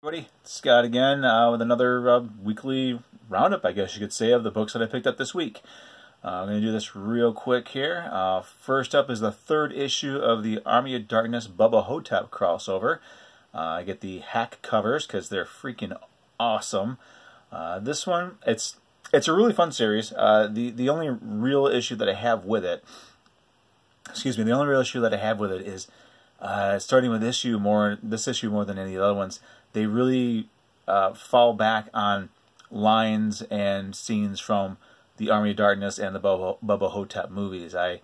Everybody, Scott again with another weekly roundup, I guess you could say, of the books that I picked up this week. I'm going to do this real quick here. First up is the third issue of the Army of Darkness Bubba Ho-Tep crossover. I get the hack covers because they're freaking awesome. This one, it's a really fun series. The only real issue that I have with it, the only real issue that I have with it is starting with this issue more than any of the other ones. They really fall back on lines and scenes from the Army of Darkness and the Bubba Ho-Tep movies. I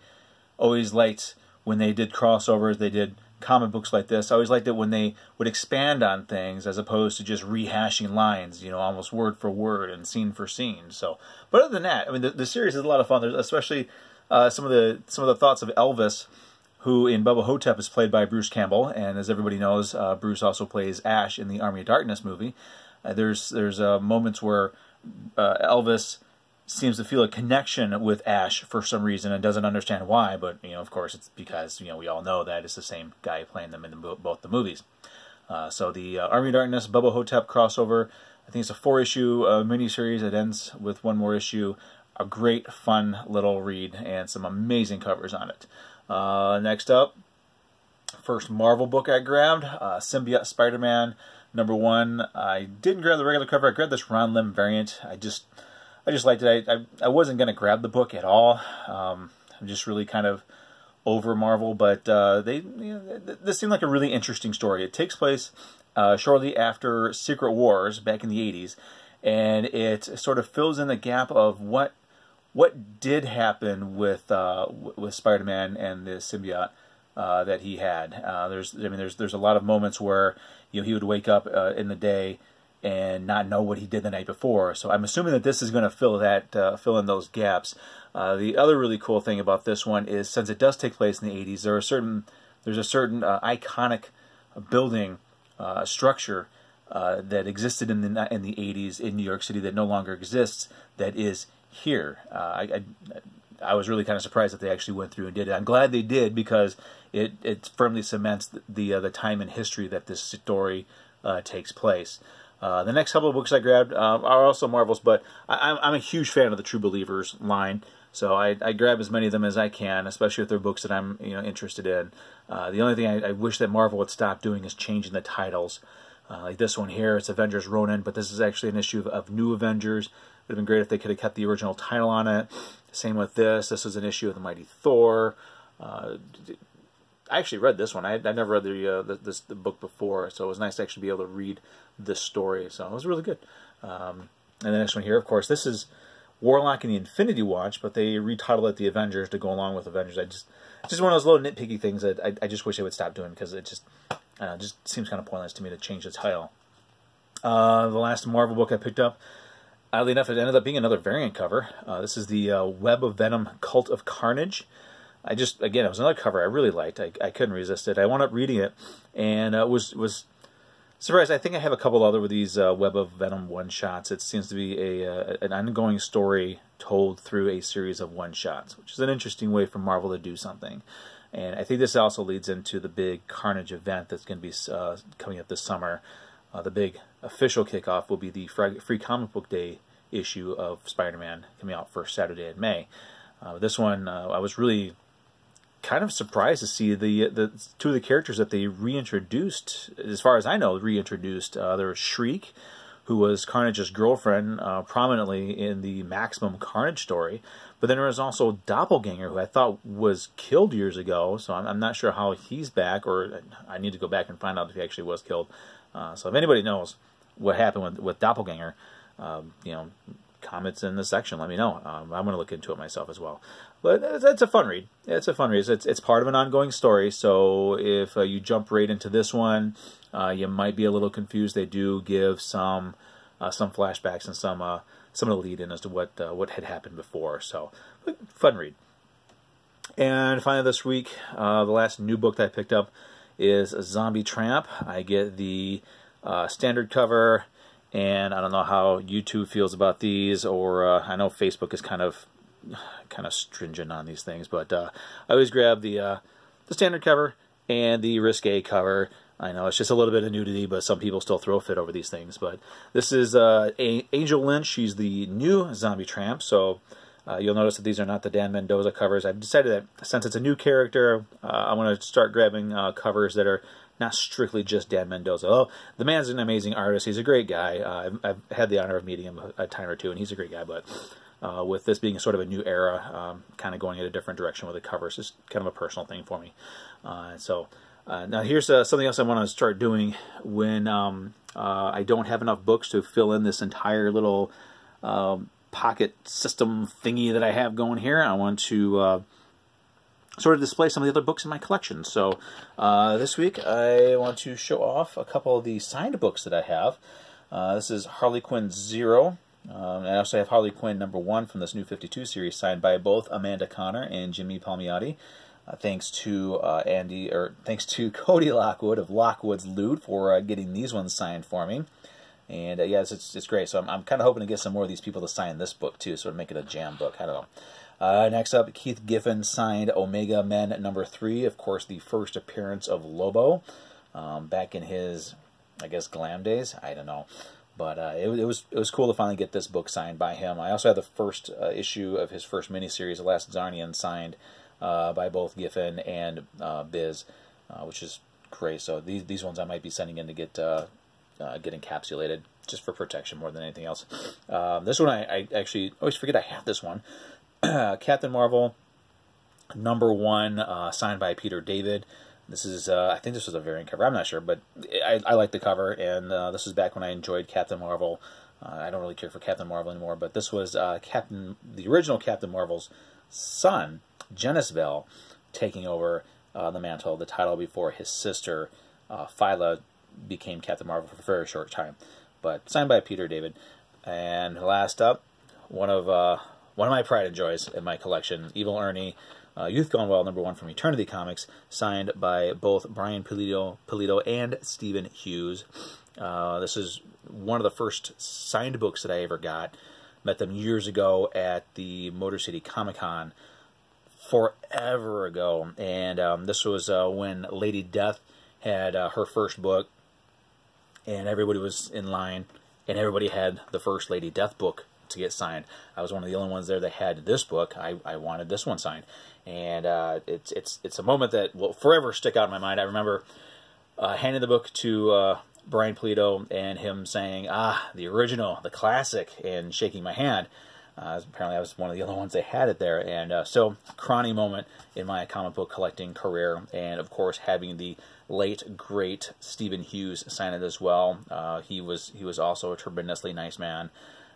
always liked when they did crossovers, they did comic books like this. I always liked it when they would expand on things as opposed to just rehashing lines, you know, almost word for word and scene for scene. So, but other than that, I mean, the series is a lot of fun. There's especially some of the thoughts of Elvis, who in Bubba Ho-Tep is played by Bruce Campbell, and as everybody knows, Bruce also plays Ash in the Army of Darkness movie. There's moments where Elvis seems to feel a connection with Ash for some reason and doesn't understand why, but you know, of course, it's because we all know that it's the same guy playing them in both the movies. So the Army of Darkness Bubba Ho-Tep crossover, I think it's a 4-issue miniseries. It ends with one more issue. A great, fun little read and some amazing covers on it. Next up, first Marvel book I grabbed, Symbiote Spider-Man #1. I didn't grab the regular cover. I grabbed this Ron Lim variant. I just liked it. I wasn't going to grab the book at all. I'm just really kind of over Marvel, but this seemed like a really interesting story. It takes place shortly after Secret Wars back in the 80s, and it sort of fills in the gap of what did happen with Spider-Man and the symbiote that he had. There's a lot of moments where he would wake up in the day and not know what he did the night before. So I'm assuming that this is going to fill in those gaps. The other really cool thing about this one is, since it does take place in the 80s, there's a certain iconic building structure that existed in the 80s in New York City that no longer exists, that is here. I was really kind of surprised that they actually went through and did it. I'm glad they did, because it firmly cements the time and history that this story takes place. The next couple of books I grabbed are also Marvels, but I'm a huge fan of the True Believers line, so I grab as many of them as I can, especially if they're books that I'm interested in. The only thing I wish that Marvel would stop doing is changing the titles. Like this one here, it's Avengers Ronin, but this is actually an issue of New Avengers. It would have been great if they could have kept the original title on it. Same with this. This was an issue of the Mighty Thor. I actually read this one. I never read the book before, so it was nice to actually be able to read this story. So it was really good. And the next one here, of course, this is Warlock and the Infinity Watch, but they retitled it The Avengers to go along with Avengers. It's just one of those little nitpicky things that I just wish they would stop doing, because it just seems kind of pointless to me to change the title. The last Marvel book I picked up, oddly enough, it ended up being another variant cover. This is the Web of Venom Cult of Carnage. Again, it was another cover I really liked. I couldn't resist it. I wound up reading it, and was surprised. I think I have a couple other of these Web of Venom one-shots. It seems to be an ongoing story told through a series of one-shots, which is an interesting way for Marvel to do something. And I think this also leads into the big Carnage event that's going to be coming up this summer. The big official kickoff will be the Free Comic Book Day issue of Spider-Man, coming out first Saturday in May. This one, I was really kind of surprised to see the two of the characters that they reintroduced. As far as I know, reintroduced. There was Shriek, who was Carnage's girlfriend, prominently in the Maximum Carnage story. But then there was also Doppelganger, who I thought was killed years ago, so I'm not sure how he's back, or I need to go back and find out if he actually was killed. So if anybody knows what happened with Doppelganger, comments in the section, let me know. I'm going to look into it myself as well. But it's a fun read. It's a fun read. It's part of an ongoing story, so if you jump right into this one, you might be a little confused. They do give some flashbacks and some of the lead-in as to what had happened before. So, fun read. And finally this week, the last new book that I picked up is Zombie Tramp. I get the standard cover, and I don't know how YouTube feels about these, or I know Facebook is kind of stringent on these things, but I always grab the standard cover and the risque cover. I know it's just a little bit of nudity, but some people still throw a fit over these things. But this is Angel Lynch. She's the new Zombie Tramp, so you'll notice that these are not the Dan Mendoza covers. I've decided that since it's a new character, I want to start grabbing covers that are not strictly just Dan Mendoza. Oh, the man's an amazing artist. He's a great guy. I've had the honor of meeting him a time or two, and he's a great guy, but with this being sort of a new era, kind of going in a different direction with the covers, it's kind of a personal thing for me. Now here's something else I want to start doing when I don't have enough books to fill in this entire little pocket system thingy that I have going here. I want to sort of display some of the other books in my collection. So this week I want to show off a couple of the signed books that I have. This is Harley Quinn 0. I also have Harley Quinn #1 from this New 52 series, signed by both Amanda Conner and Jimmy Palmiotti. Thanks to thanks to Cody Lockwood of Lockwood's Loot for getting these ones signed for me. And yes, it's great. So I'm kind of hoping to get some more of these people to sign this book too, sort of make it a jam book. I don't know. Next up, Keith Giffen signed Omega Men #3. Of course, the first appearance of Lobo back in his, I guess, glam days. I don't know. But it was cool to finally get this book signed by him. I also had the first issue of his first miniseries, The Last Zarnian, signed by both Giffen and Biz, which is great. So these ones I might be sending in to get encapsulated, just for protection more than anything else. This one I actually always forget I have this one. Captain Marvel #1, signed by Peter David. This is, I think this was a variant cover. I'm not sure, but I like the cover, and this is back when I enjoyed Captain Marvel. I don't really care for Captain Marvel anymore, but this was the original Captain Marvel's son, Genis-Vell, taking over the mantle, the title, before his sister, Phyla, became Captain Marvel for a very short time. But signed by Peter David. And last up, one of my pride and joys in my collection, Evil Ernie, Youth Gone Wild #1 from Eternity Comics, signed by both Brian Pulido and Stephen Hughes. This is one of the first signed books that I ever got. Met them years ago at the Motor City Comic Con forever ago, and this was when Lady Death had her first book, and everybody was in line, and everybody had the first Lady Death book to get signed. I was one of the only ones there that had this book. I wanted this one signed, and it's a moment that will forever stick out in my mind. I remember handing the book to Brian Pulido and him saying, the original, the classic, and shaking my hand. Apparently I was one of the other ones that had it there, and so crowning moment in my comic book collecting career, and of course having the late great Stephen Hughes sign it as well. He was also a tremendously nice man,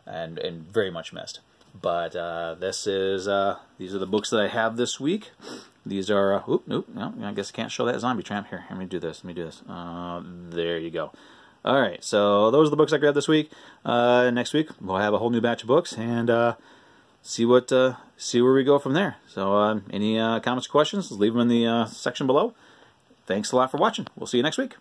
and very much missed. But these are the books that I have this week. These are no, I guess I can't show that Zombie Tramp here. Let me do this. There you go. All right, so those are the books I grabbed this week. Next week we'll have a whole new batch of books, and see where we go from there. So any comments or questions, leave them in the section below. Thanks a lot for watching. We'll see you next week.